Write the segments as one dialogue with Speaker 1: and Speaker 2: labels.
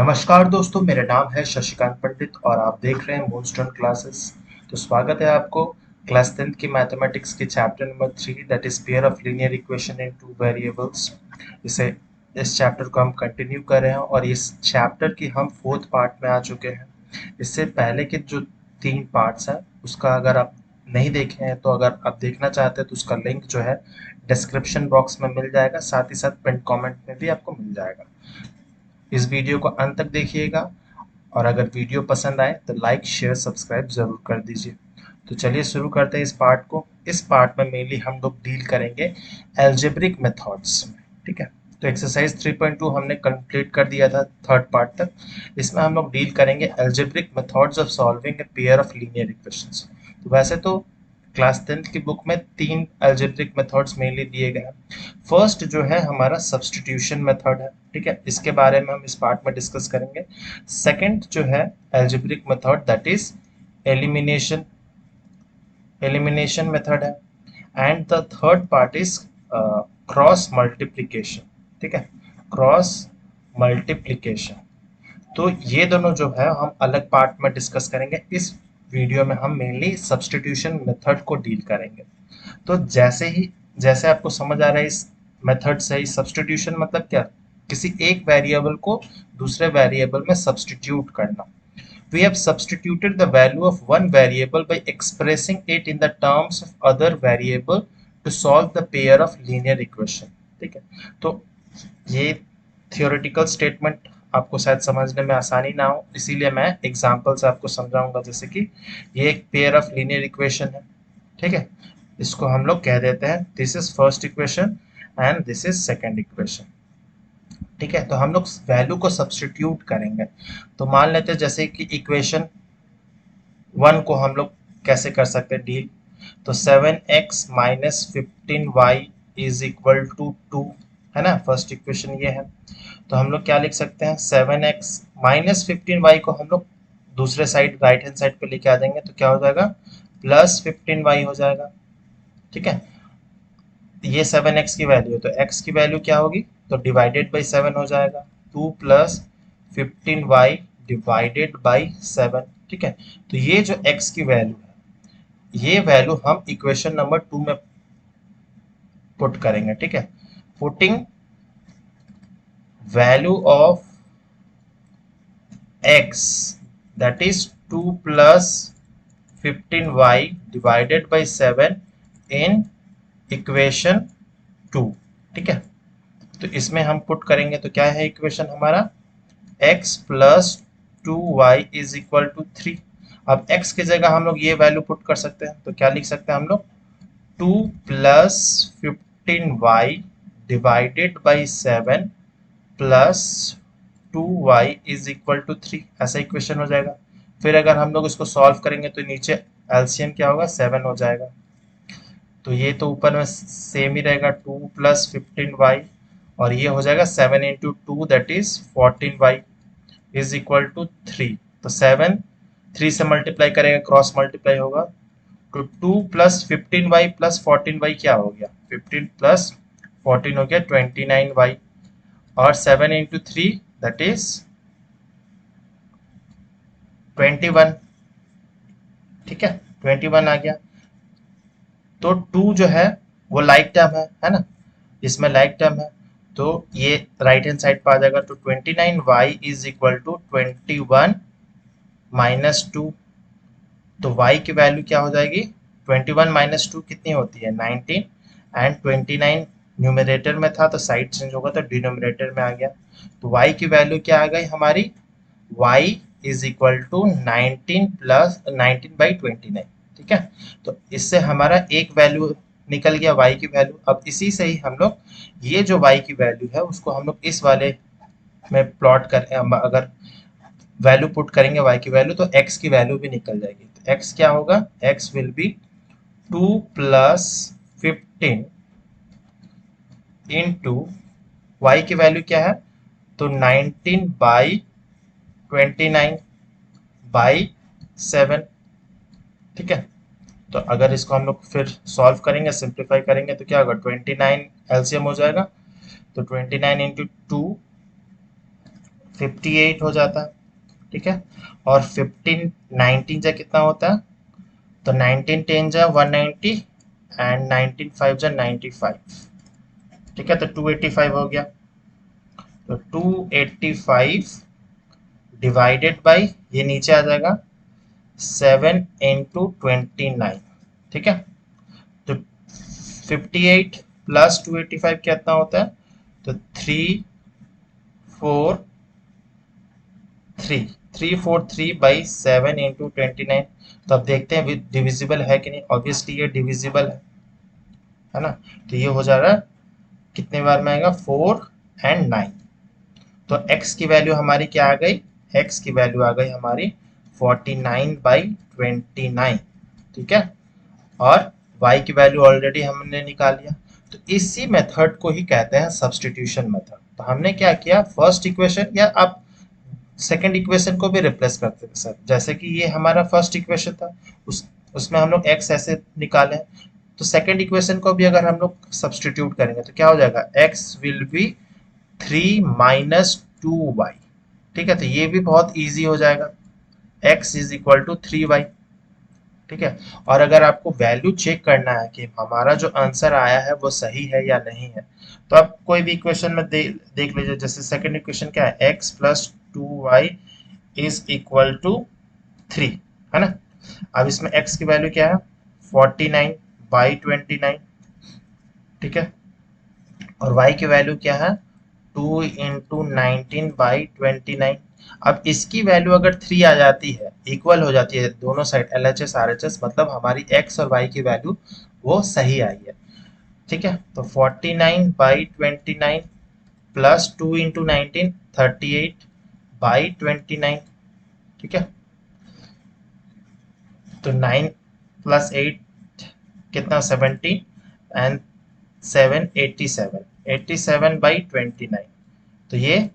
Speaker 1: नमस्कार दोस्तों, मेरा नाम है शशिकांत पंडित और आप देख रहे हैं मूनस्टोन क्लासेस। तो स्वागत है आपको क्लास 10th की मैथमेटिक्स के chapter number 3 that is pair of linear equation in two variables. इस चैप्टर को हम कंटिन्यू कर रहे हैं और इस चैप्टर की हम फोर्थ पार्ट में आ चुके हैं। इससे पहले के जो 3 पार्ट्स हैं उसका अगर आप नहीं देखे हैं तो अगर आप देखना चाहते हैं तो उसका लिंक जो है डिस्क्रिप्शन बॉक्स में मिल जाएगा, साथ ही साथ पिन कमेंट में भी आपको मिल जाएगा। इस वीडियो को अंत तक देखिएगा और अगर वीडियो पसंद आए तो लाइक शेयर सब्सक्राइब जरूर कर दीजिए। तो चलिए शुरू करते हैं इस पार्ट को। इस पार्ट में मेनली हम लोग डील करेंगे एल्जेब्रिक मेथड्स में। ठीक है, तो एक्सरसाइज 3.2 हमने कंप्लीट कर दिया था थर्ड पार्ट तक। इसमें हम लोग डील करेंगे algebraic methods of solving a pair of linear equations. तो वैसे तो क्लास 10th की बुक में 3 एल्जेब्रिक मेथड्स मेनली दिए गए हैं। फर्स्ट जो है हमारा सब्स्टिट्यूशन मेथड है। ठीक है, इसके बारे में हम इस पार्ट में डिस्कस करेंगे। सेकंड जो है algebraic method that is elimination elimination method है। And the third part is cross multiplication. ठीक है, क्रॉस मल्टीप्लिकेशन। तो ये दोनों जो है हम अलग पार्ट में डिस्कस करेंगे। इस वीडियो में हम मेनली सब्स्टिट्यूशन मेथड को डील करेंगे। तो जैसे आपको समझ आ रहा है इस मेथड से, इस सब्स्टिट्यूशन मतलब क्या, किसी एक वेरिएबल को दूसरे वेरिएबल में सब्स्टिट्यूट करना। We have substituted the value of one variable by expressing it in the terms of other variable to solve the pair of linear equation। ठीक है, तो ये थियोरेटिकल स्टेटमेंट आपको शायद समझने में आसानी ना हो, इसीलिए मैं एग्जांपल से आपको समझाऊंगा। जैसे कि ये एक पेयर ऑफ लीनियर इक्वेशन है। ठीक है, इसको हम लोग कह देते हैं this is first equation and this is second equation. ठीक है, तो हम लोग वैल्यू को सब्स्टिट्यूट करेंगे। तो मान लेते हैं जैसे कि इक्वेशन 1 को हम लोग कैसे कर सकते हैं डील। तो 7x minus 15y is equal to 2 है ना, फर्स्ट इक्वेशन ये है। तो हम लोग क्या लिख सकते हैं, 7x माइनस 15y को हम लोग दूसरे साइड राइट हैंड साइड पे लेके आ जाएंगे तो क्या हो जाएगा, प्लस 15y हो जाएगा। ठीक है, ये 7x की वैल्यू है तो x की वैल्यू क्या होगी, तो डिवाइडेड बाई 7 हो जाएगा, 2 प्लस 15y डिवाइडेड बाई 7। ठीक है, तो ये जो x की वैल्यू है ये वैल्यू हम इक्वेशन नंबर 2 में पुट करेंगे। ठीक है, putting value of x that is 2 plus 15y divided by 7 in equation 2। ठीक है, तो इसमें हम पुट करेंगे तो क्या है इक्वेशन हमारा, x plus 2y is equal to 3। अब x की जगह हम लोग ये वैल्यू पुट कर सकते हैं तो क्या लिख सकते हैं हम लोग, 2 plus 15y divided by 7 plus 2y is equal to 3, ऐसा इक्वेशन हो जाएगा। फिर अगर हम लोग इसको सॉल्व करेंगे तो नीचे एलसीएम क्या होगा, 7 हो जाएगा। तो ये तो ऊपर में सेम ही रहेगा, 2 प्लस 15y और ये हो जाएगा 7 into 2 that is 14y is equal to 3। तो 7 3 से मल्टीप्लाई करेगा, क्रॉस मल्टीप्लाई होगा, तो 2 प्लस 15y प्लस 14y क्या हो गया, 15 प्लस 14 हो गया 29y और 7 इंटू 3 दैट इज 21। ठीक है, 21 आ गया। तो 2 जो है वो लाइक टर्म है ना, इसमें लाइक टर्म है तो ये राइट हैंड साइड पर आ जाएगा। तो 29y is equal to 21 minus 2। तो y की वैल्यू क्या हो जाएगी, 21 माइनस 2 कितनी होती है, 19 एंड 29 न्यूमरेटर में था तो साइड चेंज होगा तो डिनोमिनेटर में आ गया। तो y की वैल्यू क्या आ गई हमारी, y is equal to 19 plus 19 by 29। ठीक है, तो इससे हमारा एक वैल्यू निकल गया y की वैल्यू। अब इसी से ही हम लोग ये जो y की वैल्यू है उसको हम लोग इस वाले में प्लॉट करें, अगर वैल्यू पुट करेंगे y की वैल्यू तो x की वैल्यू भी निकल जाएगी। तो x क्या होगा, x will be 2 plus 15 into y की वैल्यू क्या है, तो 19 बाई 29 बाई 7। ठीक है, तो अगर इसको हम लोग फिर सॉल्व करेंगे, सिंप्लीफाई करेंगे तो क्या होगा, 29 एलसीएम हो जाएगा। तो 29 इंटू 2 58 हो जाता है, ठीक है। और 15 19 जा कितना होता है, तो 19 10 जा 190 एंड 19 5 जा 95, ठीक है। तो 285 हो गया। तो 285 डिवाइडेड बाई, ये नीचे आ जाएगा 7 × 29, ठीक है। तो 58 प्लस 285 कितना होता है, तो 343/7 × 29। तो अब देखते हैं डिविजिबल है कि नहीं। ऑब्वियसली ये डिविजिबल है ना। तो ये हो जा रहा है कितने बार में आएगा, 4 और 9। तो x की वैल्यू हमारी क्या आ गई, x की वैल्यू आ गई हमारी 49/29, ठीक है। और y की वैल्यू ऑलरेडी हमने निकाल लिया। तो इसी मेथड को ही कहते हैं सब्स्टिट्यूशन मेथड। तो हमने क्या किया, फर्स्ट इक्वेशन या आप सेकंड इक्वेशन को भी रिप्लेस करते थे सर। जैसे कि ये हमारा फर्स्ट इक्वेशन था, उसमें हम लोग x ऐसे निकाले, तो सेकंड इक्वेशन को भी अगर हम लोग सब्स्टिट्यूट करेंगे तो क्या हो जाएगा, x विल बी 3 - 2y, ठीक है। तो ये भी बहुत इजी हो जाएगा, x is equal to 3y, ठीक है। और अगर आपको वैल्यू चेक करना है कि हमारा जो आंसर आया है वो सही है या नहीं है, तो आप कोई भी इक्वेशन में देख लीजिए। जैसे सेकंड इक्वेशन क्या है, x + 2y is equal to 3, है ना। अब इसमें x की वैल्यू क्या है, 49/29, ठीक है। और y की वैल्यू क्या है, 2 × 19/29। अब इसकी वैल्यू अगर 3 आ जाती है, इक्वल हो जाती है दोनों साइड LHS RHS, मतलब हमारी x और y की वैल्यू वो सही आई है, ठीक है। तो 49/29 प्लस 2 × 19 38/29, ठीक है। तो 9 + 8 कितना, 17 एंड 7 87, 87/29। तो ये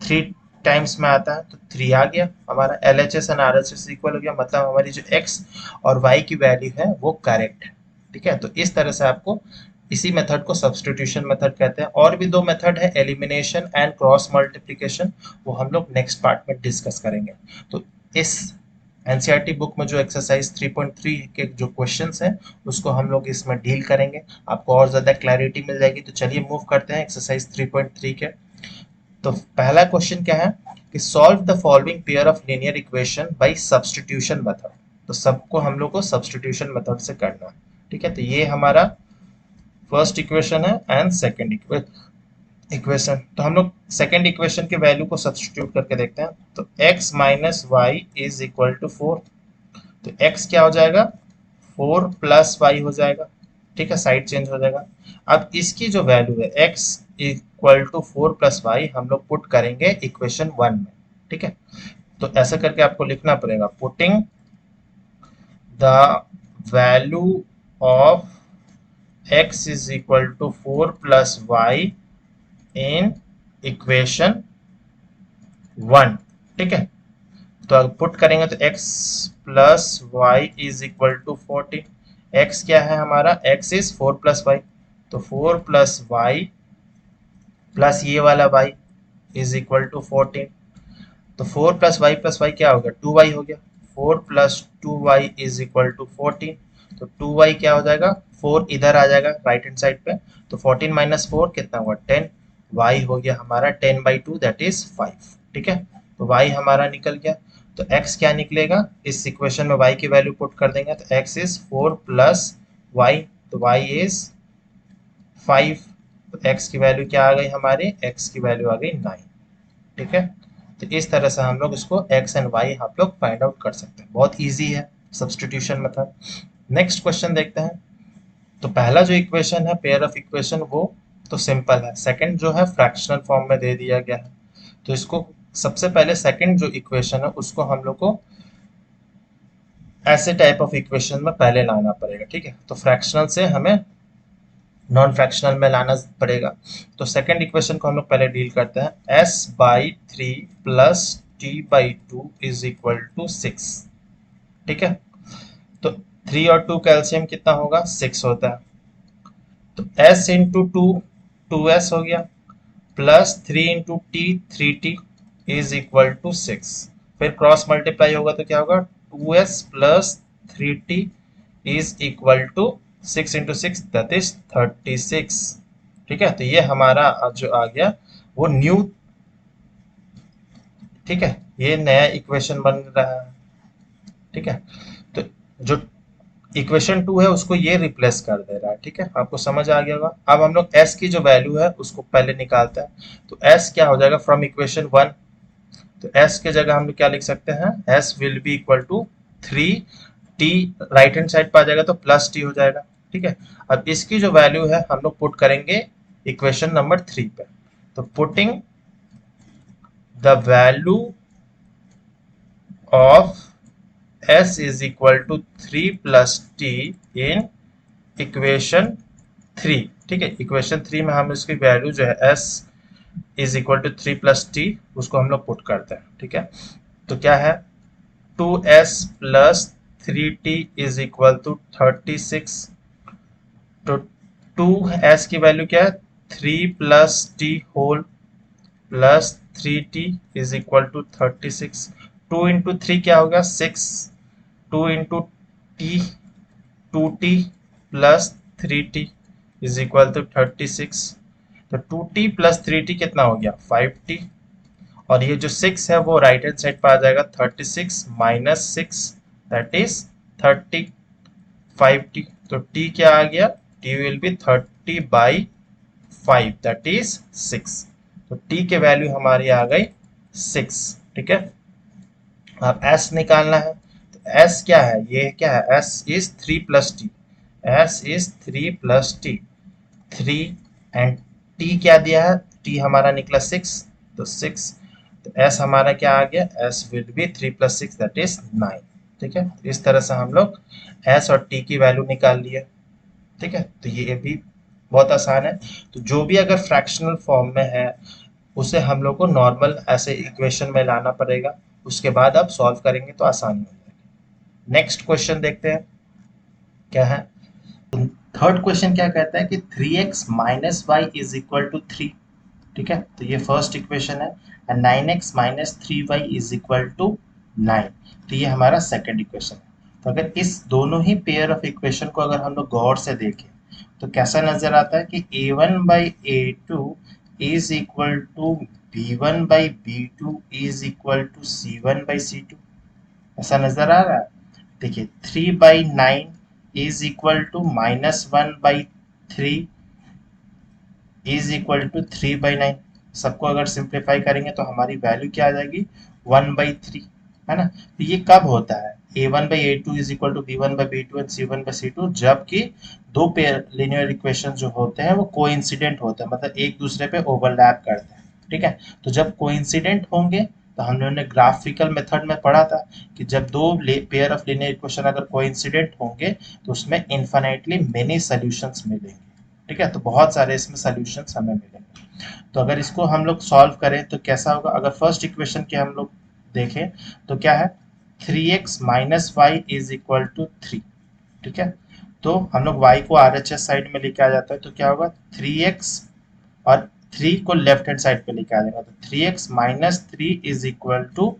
Speaker 1: 3 टाइम्स में आता है, तो 3 आ गया हमारा। LHS एंड RHS इक्वल हो गया, मतलब हमारी जो x और y की वैल्यू है वो करेक्ट है, ठीक है। तो इस तरह से आपको इसी मेथड को सब्स्टिट्यूशन मेथड कहते हैं। और भी 2 मेथड है, एलिमिनेशन एंड क्रॉस मल्टीप्लिकेशन, वो हम लोग नेक्स्ट पार्ट में डिस्कस करेंगे। तो इस एनसीईआरटी बुक में जो एक्सरसाइज 3.3 के जो क्वेश्चंस हैं उसको हम लोग इसमें डील करेंगे, आपको और ज़्यादा क्लैरिटी मिल जाएगी। तो चलिए मूव करते हैं एक्सरसाइज 3.3 के। तो पहला क्वेश्चन क्या है कि solve the following pair of linear equation by substitution method. तो सबको हम लोग को सब्स्टिट्यूशन मेथड से करना है, ठीक है। तो ये हमारा फर्स्ट इक्वेशन है एंड सेकंड इक्वेशन। तो हम लोग सेकंड इक्वेशन के वैल्यू को सब्स्टिट्यूट करके देखते हैं। तो x - y is equal to 4। तो x क्या हो जाएगा, 4 + y हो जाएगा, ठीक है। साइड चेंज हो जाएगा। अब इसकी जो वैल्यू है x इक्वल टू 4 + y हम लोग पुट करेंगे इक्वेशन 1 में, ठीक है। तो ऐसा करके आपको लिखना पड़ेगा, putting the value of x is equal to 4 + y in equation 1, ठीक है। तो अगर पुट करेंगे तो x + y is equal to 14। x क्या है हमारा, x इज 4 + y, तो 4 + y प्लस ये वाला y इज इक्वल टू 14। तो 4 + y + y क्या हो गया, 2y हो गया। 4 + 2y इज इक्वल टू 14। तो 2y क्या हो जाएगा, 4 इधर आ जाएगा राइट हैंड साइड पे, तो 14 - 4 कितना हुआ, 10। y हो गया हमारा 10/2 दैट इज 5, ठीक है। तो y हमारा निकल गया। तो x क्या निकलेगा, इस इक्वेशन में y की वैल्यू पुट कर देंगे, तो x इज 4 + y, तो y इज 5। तो x की वैल्यू क्या आ गई हमारी, x की वैल्यू आ गई 9, ठीक है। तो इस तरह से हम लोग इसको x एंड y हम लोग फाइंड आउट कर सकते हैं। बहुत इजी है सब्स्टिट्यूशन मेथड। नेक्स्ट क्वेश्चन देखते हैं। तो पहला जो इक्वेशन है पेयर ऑफ इक्वेशन वो तो सिंपल है। सेकंड जो है फ्रैक्शनल फॉर्म में दे दिया गया है, तो इसको सबसे पहले सेकंड जो इक्वेशन है उसको हम लोग को ऐसे टाइप ऑफ इक्वेशन में पहले लाना पड़ेगा, ठीक है। तो फ्रैक्शनल से हमें नॉन फ्रैक्शनल में लाना पड़ेगा। तो सेकंड इक्वेशन को हम लोग पहले डील करते हैं। s/3 + t/2 is equal to 6, ठीक है। तो 3 और 2 कैल्शियम कितना होगा, 6 होता है। तो s × 2 2s हो गया, plus 3 × t 3t, is equal to 6। फिर क्रॉस मल्टीप्लाई होगा तो क्या होगा, 2s plus 3t is equal to 6 into 6 that is 36। ठीक है, तो ये हमारा जो आ गया वो न्यू, ठीक है, ये नया इक्वेशन बन रहा है। ठीक है, तो जो इक्वेशन 2 है उसको ये रिप्लेस कर दे रहा है। ठीक है, आपको समझ आ गया होगा। अब हम लोग s की जो वैल्यू है उसको पहले निकालते हैं। तो s क्या हो जाएगा फ्रॉम इक्वेशन 1, तो s के जगह हम लोग क्या लिख सकते हैं, s will be equal to 3t, right hand side पर आ जाएगा तो प्लस t हो जाएगा। ठीक है, अब इसकी जो वैल्यू है हम लोग पुट करेंगे इक्वेशन नंबर 3 पे। तो putting the value of s is equal to 3 plus t in equation 3। ठीक है, इक्वेशन 3 में हम इसकी वैल्यू जो है s is equal to 3 plus t, उसको हम लोग पुट करते हैं। ठीक है, तो क्या है, 2s plus 3t is equal to 36। तो 2s की वैल्यू क्या है, 3 plus t whole plus 3t is equal to 36। 2 into 3 क्या होगा, 6। 2 into t, 2t plus 3t is equal to 36। तो 2t प्लस 3t कितना हो गया, 5t। और ये जो 6 है वो राइट हैंड साइड पर आ जाएगा, 36 माइनस 6 दैट इज 30, 5t। तो t क्या आ गया, t will be 30/5 that is 6। तो t के वैल्यू हमारी आ गई 6। ठीक है, अब s निकालना है। तो s क्या है, ये क्या है, s is 3 plus T, s is 3 plus T, 3 and t क्या दिया है, t हमारा निकला 6, तो 6। तो s हमारा क्या आ गया, s will B 3 plus 6 that is 9। ठीक है, तो इस तरह से हम लोग s और t की वैल्यू निकाल लिए। ठीक है, तो ये भी बहुत आसान है। तो जो भी अगर फ्रैक्शनल फॉर्म में है उसे हम लोग को नॉर्मल ऐसे इक्वेशन में लाना पड़ेगा, उसके बाद आप सॉल्व करेंगे तो आसानी हो जाएगी। नेक्स्ट क्वेश्चन देखते हैं क्या है। थर्ड क्वेश्चन क्या कहता है कि 3x minus y is equal to 3। ठीक है, तो ये फर्स्ट इक्वेशन है, and 9x minus 3y is equal to 9। तो ये हमारा सेकंड इक्वेशन है। तो अगर इस दोनों ही पेयर ऑफ इक्वेशन को अगर हम लोग गौर से देखें तो कैसा नजर आता है कि a1/a2 is equal to b1/b2 is equal to c1/c2। ऐसा नजर आ रहा है। देखिए 3/9 is equal to -1/3 is equal to 3/9। सबको अगर सिंप्लीफाई करेंगे तो हमारी वैल्यू क्या आ जाएगी, 1/3, है ना। तो ये कब होता है, a1/a2 is equal to b1/b2 and c1/c2, जबकि दो पेयर लीनियर इक्वेशन जो होते हैं वो कोइंसिडेंट होते हैं, मतलब एक दूसरे पे ओवरलैप करते हैं। ठीक है, तो जब कोइंसिडेंट होंगे तो हम लोगों ने ग्राफिकल मेथड में पढ़ा था कि जब दो पेयर ऑफ लीनियर इक्वेशन अगर कोइंसिडेंट होंगे तो उसमें इन्फिनिटली मेनी सॉल्यूशंस मिलेंगे। ठीक है, तो बहुत सारे इसमें सॉल्यूशंस हमें मिलेंगे। तो अगर इसको हम लोग सॉल्व करें तो कैसा होगा, अगर फर्स्ट इक्वेशन के हम लोग देखें तो क्या है, 3x minus y is equal to 3। ठीक है, तो हम लोग y को RHS साइड में लेके आ जाता है तो क्या होगा, 3x और 3 को लेफ्ट हैंड साइड पे लेके आ जाएगा तो 3x minus 3 is equal to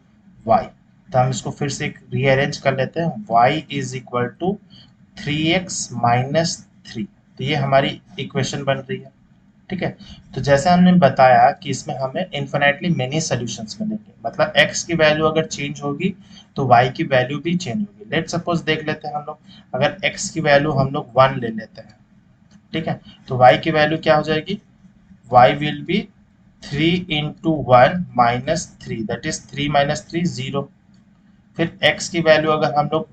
Speaker 1: y. तो हम इसको फिर से रीअरेंज कर लेते हैं, y is equal to 3x minus 3। तो ये हमारी इक्वेशन बन रही है। ठीक है, तो जैसे हमने बताया कि इसमें हमें इन्फिनिटली मेनी सॉल्यूशंस मिलेंगे, मतलब x की वैल्यू अगर चेंज होगी तो y की वैल्यू भी चेंज होगी। लेट सपोज देख लेते हैं हम लोग, अगर x की वैल्यू हम लोग 1 ले लेते हैं, ठीक है, तो y की वैल्यू क्या हो जाएगी, y will be 3 into 1 minus 3 that is 3 minus 3 0। फिर x की वैल्यू अगर हम लोग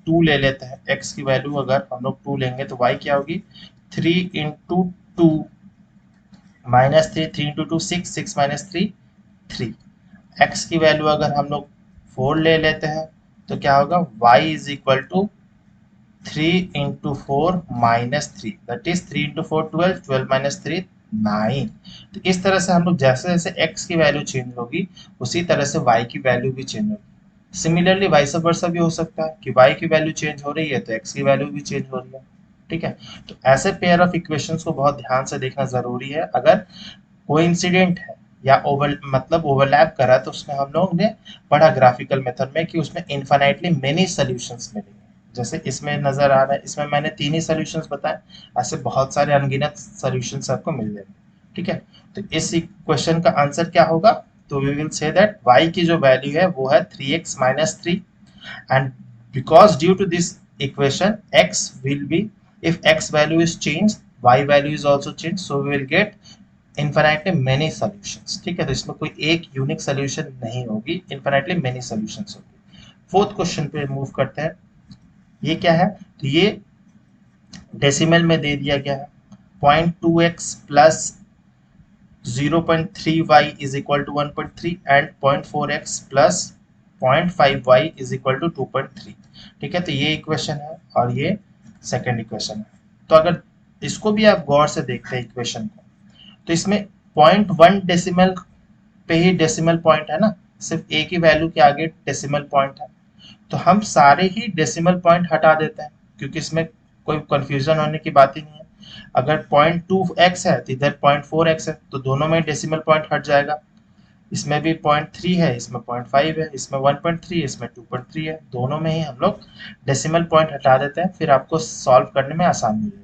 Speaker 1: 2 ले लेते हैं, x की वैल्यू अगर हम लोग 2 लेंगे तो y क्या होगी, 3 into 2 minus 3, 3 into 2 6, 6 minus 3 3। x की वैल्यू अगर हम लोग 4 ले लेते हैं तो क्या होगा, y is equal to 3 into 4 minus 3 that is 3 into 4 12, 12 minus 3 9। तो इस तरह से हम लोग जैसे जैसे x की वैल्यू चेंज होगी उसी तरह से y की वैल्यू भी चेंज होगी। सिमिलरली वाइस वर्सा भी हो सकता है कि y की वैल्यू चेंज हो रही है तो x की वैल्यू भी चेंज हो रही है। ठीक है, तो ऐसे पेयर ऑफ इक्वेशंस को बहुत ध्यान से देखना जरूरी है। अगर कोइंसिडेंट है, या मतलब ओवरलैप करा, तो उसमें हम लोग ने पढ़ा ग्राफिकल मेथड में कि उसमें इन्फिनाइटली मेनी सॉल्यूशंस मिलेंगे। जैसे इसमें नजर आ रहा है, इसमें मैंने 3 ही सॉल्यूशंस बताए, ऐसे बहुत सारे अनगिनत सॉल्यूशंस आपको मिल जाएंगे। ठीक है, तो इस क्वेश्चन का आंसर क्या होगा? तो we will say that y की जो वैल्यू है वो है 3x minus 3, and because due to this equation x will be, if x value is changed y value is also changed, so we will get infinitely many solutions. ठीक है, तो इसमें कोई एक यूनिक सॉल्यूशन नहीं होगी, इन्फिनाइटली मेनी सॉल्यूशंस होगी। Fourth question पे मूव करते हैं। ये क्या है? तो ये डेसिमल में दे दिया गया है, 0.2x plus 0.3y is equal to 1.3 and 0.4x plus 0.5y is equal to 2.3। ठीक है, तो ये इक्वेशन है और ये सेकंड इक्वेशन है। तो अगर इसको भी आप गौर से देखते हैं इक्वेशन को, तो इसमें 0.1 डेसिमल पे ही डेसिमल पॉइंट है ना, सिर्फ एक ही वैल्यू के आगे डेसिमल पॉइंट है, तो हम सारे ही डेसिमल पॉइंट हटा देते हैं, क्योंकि इसमें कोई कंफ्यूजन होने की बात ही नहीं है। अगर 0.2x है तो इधर 0.4x है, तो दोनों में डेसिमल पॉइंट हट जाएगा। इसमें भी 0.3 है, इसमें 0.5 है, इसमें 1.3 है, इसमें 2.3 है, दोनों में ही हम लोग डेसिमल पॉइंट हटा देते हैं, फिर आपको सॉल्व करने में आसानी हो जाएगी।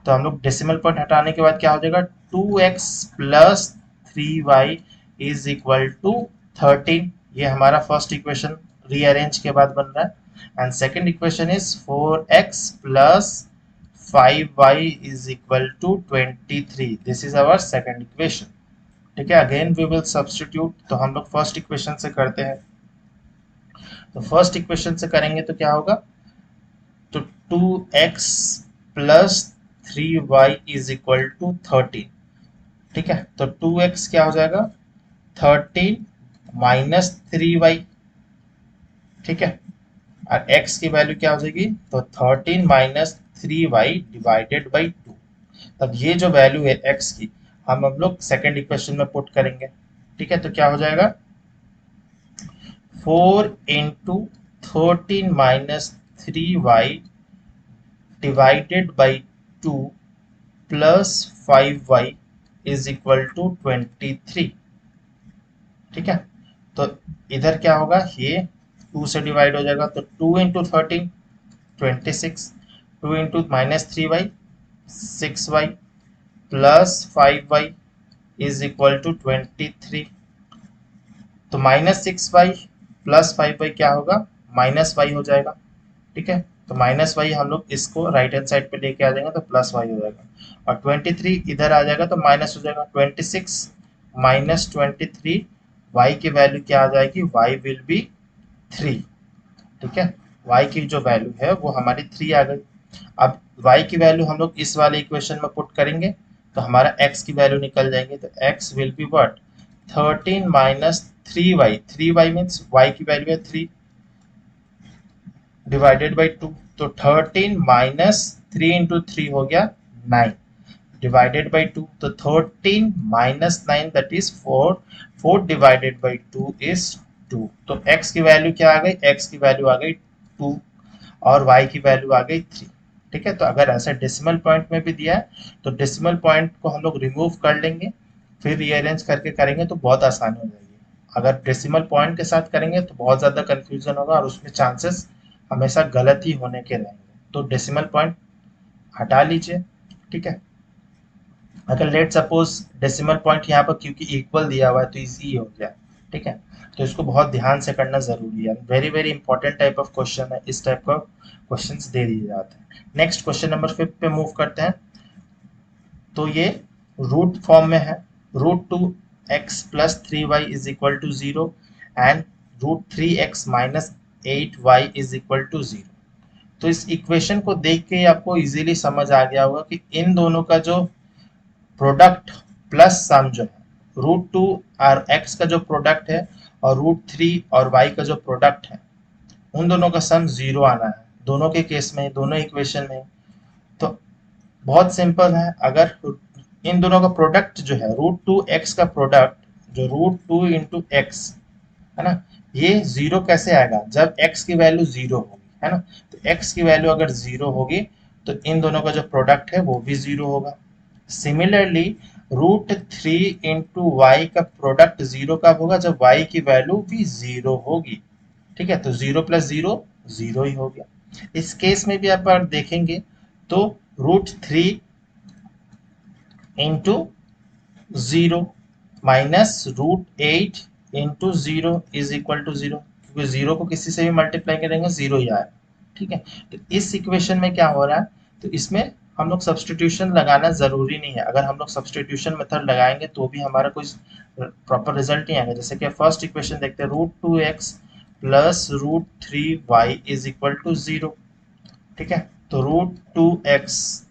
Speaker 1: तो हम लोग डेसिमल पॉइंट हटाने के बाद क्या हो जाएगा, 2x plus 3y is equal to 13। ये हमारा फर्स्ट इक्वेशन रीअरेंज के बाद बन रहा है। And second equation is 4x plus 5y is equal to 23। This is our second equation. ठीक है, अगेन वी विल सब्स्टिट्यूट। तो हम लोग फर्स्ट इक्वेशन से करते हैं, तो फर्स्ट इक्वेशन से करेंगे तो क्या होगा, तो 2x plus 3y is equal to 13। ठीक है, तो 2x क्या हो जाएगा, 13 माइनस 3y। ठीक है, और x की वैल्यू क्या हो जाएगी, तो 13 माइनस 3y डिवाइडेड बाई 2। तब ये जो वैल्यू है x की, हम लोग सेकेंड इक्वेशन में पुट करेंगे। ठीक है, तो क्या हो जाएगा, 4 into 13 minus 3y divided by 2 plus 5y is equal to 23। ठीक है, तो इधर क्या होगा, ये 2 से डिवाइड हो जाएगा, तो 2 into 13 26, 2 into minus 3y 6y plus 5y is equal to 23। तो माइनस 6y प्लस 5y क्या होगा, माइनस वाई हो जाएगा। ठीक है, तो माइनस वाई हम लोग इसको राइट हैंड साइड पे लेके आ जाएंगे, तो प्लस वाई हो जाएगा, और 23 इधर आ जाएगा तो माइनस हो जाएगा। 26 माइनस 23, वाई की वैल्यू क्या आ जाएगी, वाई विल बी 3। ठीक है, y की जो वैल्यू है वो हमारी 3 आ गई। अब y की वैल्यू हम लोग इस वाले इक्वेशन में पुट करेंगे, तो हमारा x की वैल्यू निकल जाएंगे, तो x will be what, 13 minus 3y, 3y means y की वैल्यू है 3 डिवाइडेड बाई 2, तो 13 माइनस 3 इंटू 3 हो गया 9 डिवाइडेड बाई 2, तो 13 minus 9 that is 4, 4 divided by 2 is 2। तो x की वैल्यू क्या आ गई, x की वैल्यू आ गई 2 और y की वैल्यू आ गई 3। ठीक है, तो अगर ऐसा डेसिमल पॉइंट में भी दिया है तो डेसिमल पॉइंट को हम लोग रिमूव कर लेंगे, फिर रीअरेंज करके करेंगे तो बहुत आसानी हो जाएगी। अगर डेसिमल पॉइंट के साथ करेंगे तो बहुत ज़्यादा कंफ्यूजन होगा और उसमें चांसेस हमेशा गलत ही होने के रहेंगे, तो डेसिमल पॉइंट हटा लीजिए। ठीक है, अगर लेट सपोज डेसिमल पॉइंट यहाँ पर क्योंकि इक्वल दिया हुआ है तो इजी हो गया। ठीक है, तो इसको बहुत ध्यान से करना जरूरी है, very very important type of question है, इस टाइप का क्वेश्चंस दे दिए जाते हैं। नेक्स्ट क्वेश्चन नंबर 5 पे मूव करते हैं, तो ये रूट फॉर्म में है, root 2x plus 3y is equal to 0 and root 3x minus 8y is equal to 0। तो इस इक्वेशन को देख के आपको इजीली समझ आ गया होगा कि इन दोनों का जो प्रोडक्ट प्लस सम जो है, रूट 2 और x का जो प्रोडक्ट है और रूट 3 और y का जो प्रोडक्ट है, उन दोनों का सम 0 आना है, दोनों के केस में, दोनों इक्वेशन में। तो बहुत सिंपल है, अगर इन दोनों का प्रोडक्ट जो है, रूट 2x का प्रोडक्ट जो रूट 2 इंटू एक्स है ना, ये 0 कैसे आएगा, जब x की वैल्यू 0 होगी, है ना। तो x की वैल्यू अगर 0 होगी तो इन दोनों का जो प्रोडक्ट है वो भी 0 होगा। सिमिलरली √3 इंटू वाई का प्रोडक्ट जीरो कब होगा? जब वाई की वैल्यू भी जीरो होगी। ठीक है, तो जीरो प्लस जीरो जीरो ही हो गया। इस केस में भी आप देखेंगे तो √3 into zero minus √8 into zero is equal to zero, क्योंकि जीरो को किसी से भी मल्टीप्लाई करेंगे जीरो ही आएगा। ठीक है, तो इस इक्वेशन में क्या हो रहा है, तो इसमें हम लोग सब्सटीट्यूशन लगाना जरूरी नहीं है। अगर हम लोग सब्सटीट्यूशन मेथड लगाएंगे तो भी हमारा कोई प्रॉपर रिजल्ट नहीं आएगा। जैसे कि फर्स्ट इक्वेशन देखते हैं, √2x plus √3y is equal to zero. ठीक है, तो √2x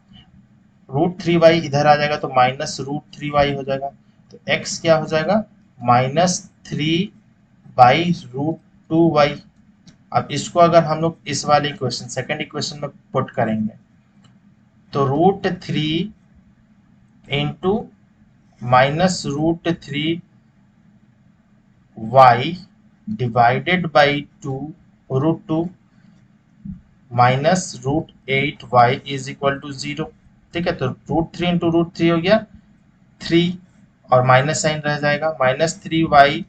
Speaker 1: √3y इधर आ जाएगा तो माइनस √3y हो जाएगा, तो x क्या हो जाएगा? -3/√2y। अब इसको अगर हम लोग इस वाले इक्वेशन सेकंड इक्वेशन में पुट करेंगे तो √3 into -√3y divided by √2 minus √8y is equal to zero. ठीक है, तो √3 इंटू √3 हो गया 3 और माइनस साइन रह जाएगा, -3y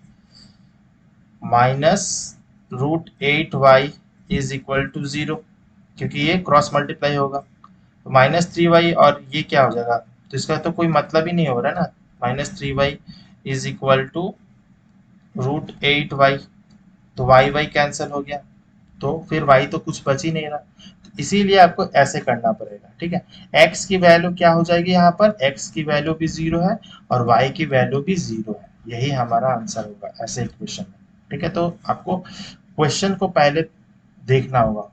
Speaker 1: minus √8y is equal to zero, क्योंकि ये क्रॉस मल्टीप्लाई होगा। तो -3y और ये क्या हो जाएगा, तो इसका तो कोई मतलब ही नहीं हो रहा ना। -3y is equal to √8y, तो y कैंसिल हो गया, तो फिर y तो कुछ बच ही नहीं रहा। तो इसीलिए आपको ऐसे करना पड़ेगा। ठीक है, x की वैल्यू क्या हो जाएगी, यहाँ पर x की वैल्यू भी जीरो है और y की वैल्यू भी जीरो है। यही हमारा आंसर होगा ऐसे इक्वेशन में। ठीक है, तो आपको क्वेश्चन को पहले देखना होगा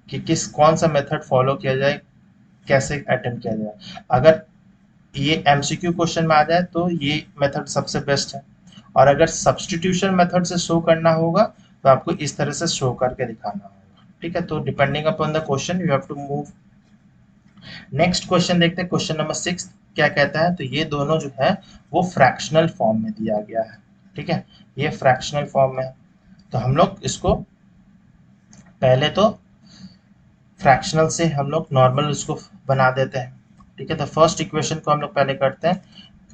Speaker 1: कि कौन सा मेथड फॉलो किया जाए, कैसे अटेम्प्ट किया जाए। अगर ये एमसीक्यू क्वेश्चन में आ जाए तो ये मेथड सबसे बेस्ट है, और अगर सब्सटीट्यूशन मेथड से शो करना होगा तो आपको इस तरह से शो करके दिखाना होगा। ठीक है, तो depending upon the question you have to move. Next question देखते हैं, क्वेश्चन नंबर 6 क्या कहता है। तो ये दोनों जो है वो फ्रैक्शनल फॉर्म में दिया गया है। ठीक है, ये फ्रैक्शनल फॉर्म में है, तो हम लोग इसको पहले तो फ्रैक्शनल से हम लोग नॉर्मल उसको बना देते हैं। ठीक है, तो फर्स्ट इक्वेशन को हम लोग पहले करते हैं,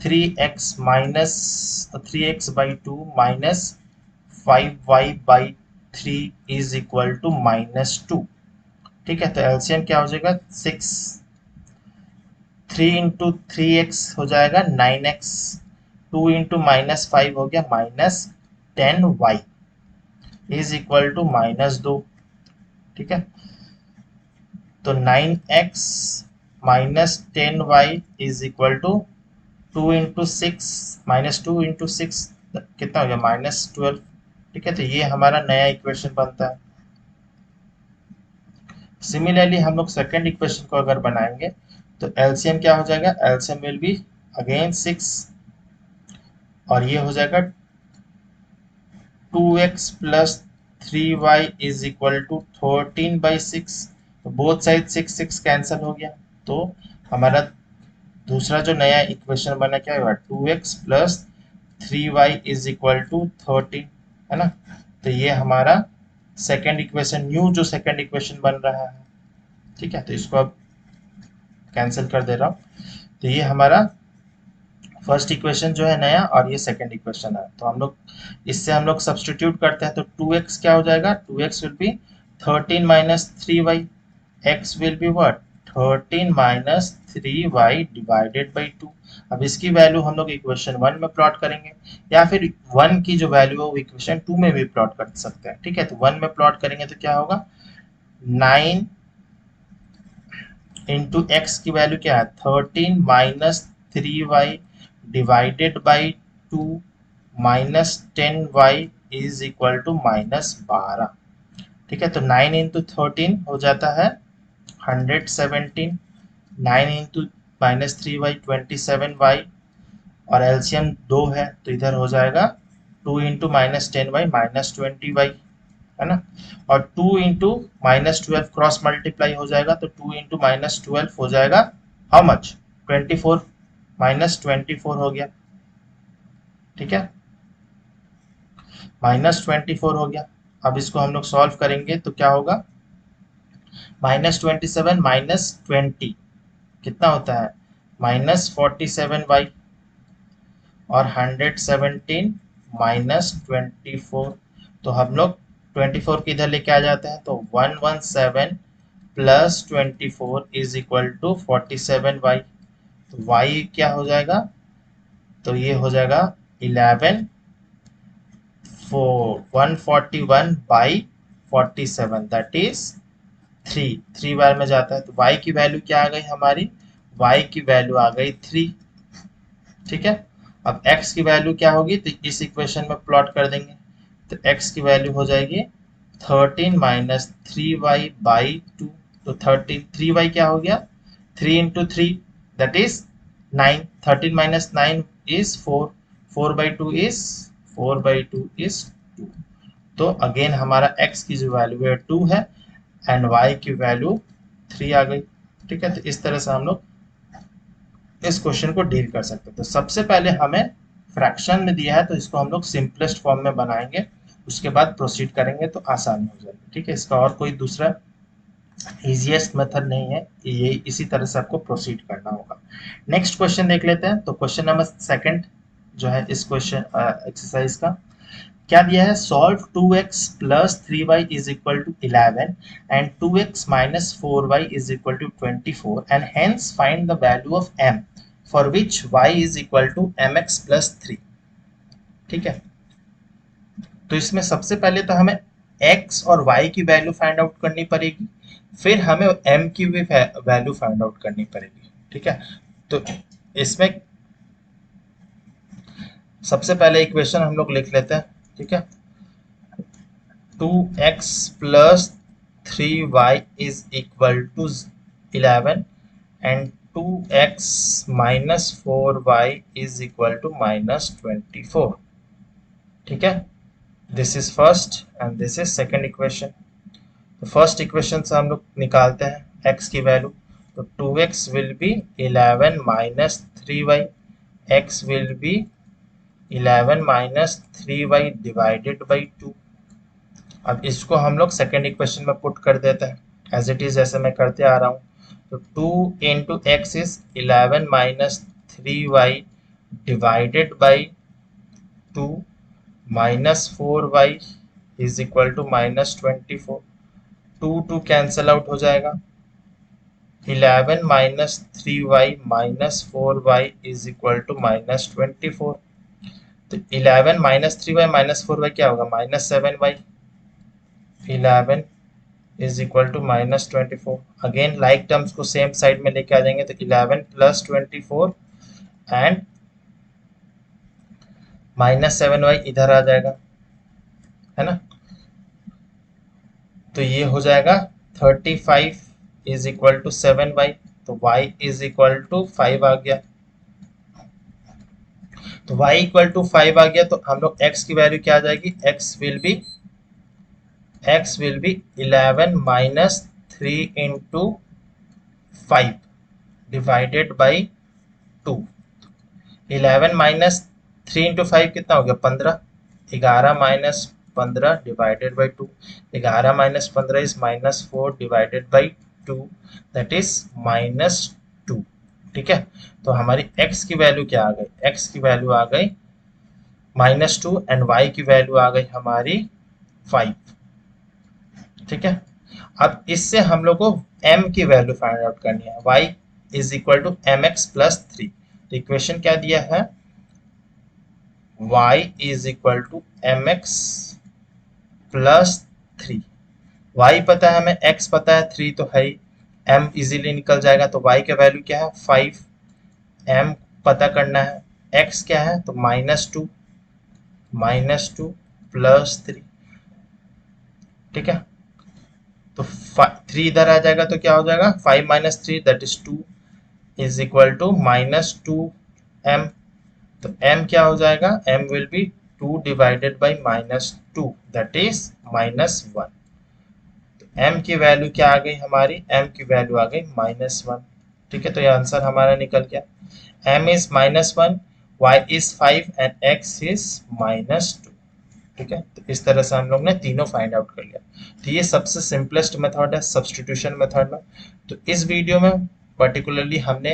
Speaker 1: 3x minus 5y/3 is equal to -2। ठीक है, तो एलसीएम क्या हो जाएगा, 6, 3 इंटू 3x हो जाएगा 9x, 2 इंटू -5 हो गया -10y इज इक्वल टू -2। ठीक है, तो 9x -10y is equal to 2 into six -2 into 6 कितना हो गया, -12। ठीक है, तो ये हमारा नया इक्वेशन बनता है। सिमिलरली हम लोग सेकेंड इक्वेशन को अगर बनाएंगे तो एलसीएम क्या हो जाएगा, एलसीएम विल बी अगेन 6 और ये हो जाएगा 2x plus 3y is equal to 13/6। तो बोथ साइड 6 6 कैंसिल हो गया, तो हमारा दूसरा जो नया इक्वेशन बना क्या होगा, 2x plus 3y is equal to 13, है ना। तो ये हमारा सेकेंड इक्वेशन, न्यू जो सेकेंड इक्वेशन बन रहा है। ठीक है, तो इसको अब कैंसिल कर दे रहा हूँ। तो ये हमारा फर्स्ट इक्वेशन जो है नया, और ये सेकेंड इक्वेशन है। तो हम लोग इससे हम लोग सब्सटीट्यूट करते हैं, तो 2x क्या हो जाएगा, 2x will be 13 minus 3y, x will be what, 13 minus 3y divided by 2। अब इसकी वैल्यू हम लोग इक्वेशन 1 में प्लॉट करेंगे, या फिर 1 की जो वैल्यू है वो इक्वेशन 2 में भी प्लॉट कर सकते हैं। ठीक है, तो 1 में प्लॉट करेंगे तो क्या होगा, 9 इंटू एक्स की वैल्यू क्या है, 13 minus 3y divided by 2 -10y is equal to -12। ठीक है, तो 9 इंटू 13 हो जाता है 117, 9 इंटू -3y 27y, और एलसीएम 2 है तो इधर हो जाएगा 2 इंटू -10y -20y, है ना। और 2 इंटू -12 क्रॉस मल्टीप्लाई हो जाएगा, तो 2 इंटू -12 हो जाएगा हाउ मच, 24, -24 हो गया। ठीक है, -24 हो गया। अब इसको हम लोग सॉल्व करेंगे तो क्या होगा, -27 -20 कितना होता है, -47y। और 117 माइनस 24, तो हम लोग 24 को इधर लेके आ जाते हैं, तो 117 plus 24 is equal to 47y। तो y क्या हो जाएगा, तो ये हो जाएगा 11 141 बाई 47 दैट इज 3 बार में जाता है। तो y की वैल्यू क्या आ गई हमारी, y की वैल्यू आ गई 3। ठीक है, अब x की वैल्यू क्या होगी, तो इस इक्वेशन में प्लॉट कर देंगे। तो x की वैल्यू हो जाएगी 13 माइनस 3y बाई 2। तो 3y क्या हो गया, 3 into 3 that is 9। 13 minus 9 is 4, 4 by two is 2। तो अगेन हमारा x की जो वैल्यू है 2 है एंड y की वैल्यू 3 आ गई। ठीक है, तो इस तरह से हम लोग इस क्वेश्चन को डील कर सकते हैं। तो सबसे पहले हमें फ्रैक्शन में दिया है, तो इसको हम लोग सिंपलेस्ट फॉर्म में बनाएंगे, उसके बाद प्रोसीड करेंगे तो आसानी हो जाएगी। ठीक है, इसका और कोई दूसरा इजीएस्ट मेथड नहीं है, ये इसी तरह से आपको प्रोसीड करना होगा। नेक्स्ट क्वेश्चन देख लेते हैं। तो क्वेश्चन नंबर सेकंड जो है इस क्वेश्चन एक्सरसाइज का क्या दिया है, solve 2x plus 3y is equal to 11 and 2x minus 4y is equal to 24 and hence find the value of m for which y is equal to mx plus 3। ठीक है, तो इसमें सबसे पहले तो हमें x और y की वैल्यू फाइंड आउट करनी पड़ेगी, फिर हमें m की भी वैल्यू फाइंड आउट करनी पड़ेगी। ठीक है, तो इसमें सबसे पहले इक्वेशन हम लोग लिख लेते हैं। ठीक है, 2x plus 3y is equal to 11 and 2x minus 4y is equal to minus 24। ठीक है, this is first and this is second equation. तो फर्स्ट इक्वेशन से हम लोग निकालते हैं x की वैल्यू, तो 2x will be 11 minus 3y, x will be 11 minus 3y divided by 2। अब इसको हम लोग सेकेंड इक्वेशन में पुट कर देते हैं एज इट इज, जैसे मैं करते आ रहा हूँ। तो 2 into x is 11 minus 3y divided by 2 minus 4y is equal to minus 24। 2 cancel out हो जाएगा, 11 minus 3y minus 4y is equal to minus 24। तो 11 माइनस 3y माइनस 4y क्या होगा, minus 7y। 11 is equal to minus 24। Again like terms को same side में लेके आ जाएंगे, तो 11 प्लस 24 एंड माइनस 7y इधर आ जाएगा, है ना। तो ये हो जाएगा 35 इज इक्वल टू 7y। तो y इज इक्वल टू 5 आ गया। तो y इक्वल टू 5 आ गया, तो हम लोग x की वैल्यू क्या आ जाएगी, x will be 11 minus 3 into 5 divided by 2। 11 minus 3 into 5 कितना हो गया, 15। 11 minus 15 divided by 2। 11 minus 15 is minus 4 divided by 2 that is minus 2। ठीक है, तो हमारी x की वैल्यू क्या आ गई, x की वैल्यू आ गई माइनस 2 एंड y की वैल्यू आ गई हमारी 5। ठीक है, अब इससे हम लोग को m की वैल्यू फाइंड आउट करनी है, y is equal to m x plus 3। तो इक्वेशन क्या दिया है, y is equal to m x plus 3। y पता है हमें, x पता है, 3 तो है ही, m इजीली निकल जाएगा। तो y का वैल्यू क्या है 5, m पता करना है, x क्या है तो माइनस टू प्लस 3। ठीक है, तो 3 इधर आ जाएगा तो क्या हो जाएगा, 5 minus 3 that is 2 is equal to minus 2m। तो m क्या हो जाएगा, m will be 2 divided by minus 2 that is minus 1। तो m की वैल्यू क्या आ गई हमारी, m की वैल्यू आ गई माइनस 1। ठीक है, तो ये आंसर हमारा निकल गया, m is minus 1, y is 5 and x is minus 2। ठीक है, तो इस तरह से हम लोग ने तीनों फाइंड आउट कर लिया। तो ये सबसे सिंपलेस्ट मेथड है सब्स्टिट्यूशन मेथड में। तो इस वीडियो में पर्टिकुलरली हमने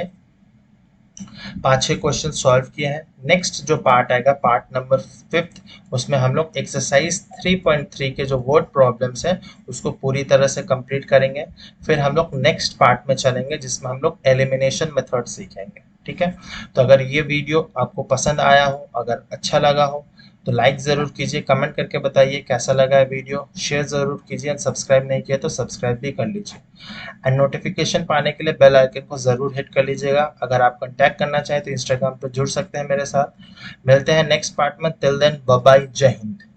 Speaker 1: 5-6 क्वेश्चन सॉल्व किए हैं। नेक्स्ट जो पार्ट आएगा पार्ट नंबर 5th, उसमें हम लोग एक्सरसाइज 3.3 के जो वर्ड प्रॉब्लम्स हैं उसको पूरी तरह से कंप्लीट करेंगे। फिर हम लोग नेक्स्ट पार्ट में चलेंगे जिसमें हम लोग एलिमिनेशन मेथड सीखेंगे। ठीक है, तो अगर ये वीडियो आपको पसंद आया हो, अगर अच्छा लगा हो तो लाइक ज़रूर कीजिए, कमेंट करके बताइए कैसा लगा है वीडियो, शेयर ज़रूर कीजिए, सब्सक्राइब नहीं किया तो सब्सक्राइब भी कर लीजिए एंड नोटिफिकेशन पाने के लिए बेल आइकन को ज़रूर हिट कर लीजिएगा। अगर आप कांटेक्ट करना चाहें तो इंस्टाग्राम पर जुड़ सकते हैं मेरे साथ। मिलते हैं नेक्स्ट पार्ट में, टिल देन बाय बाय, जय हिंद।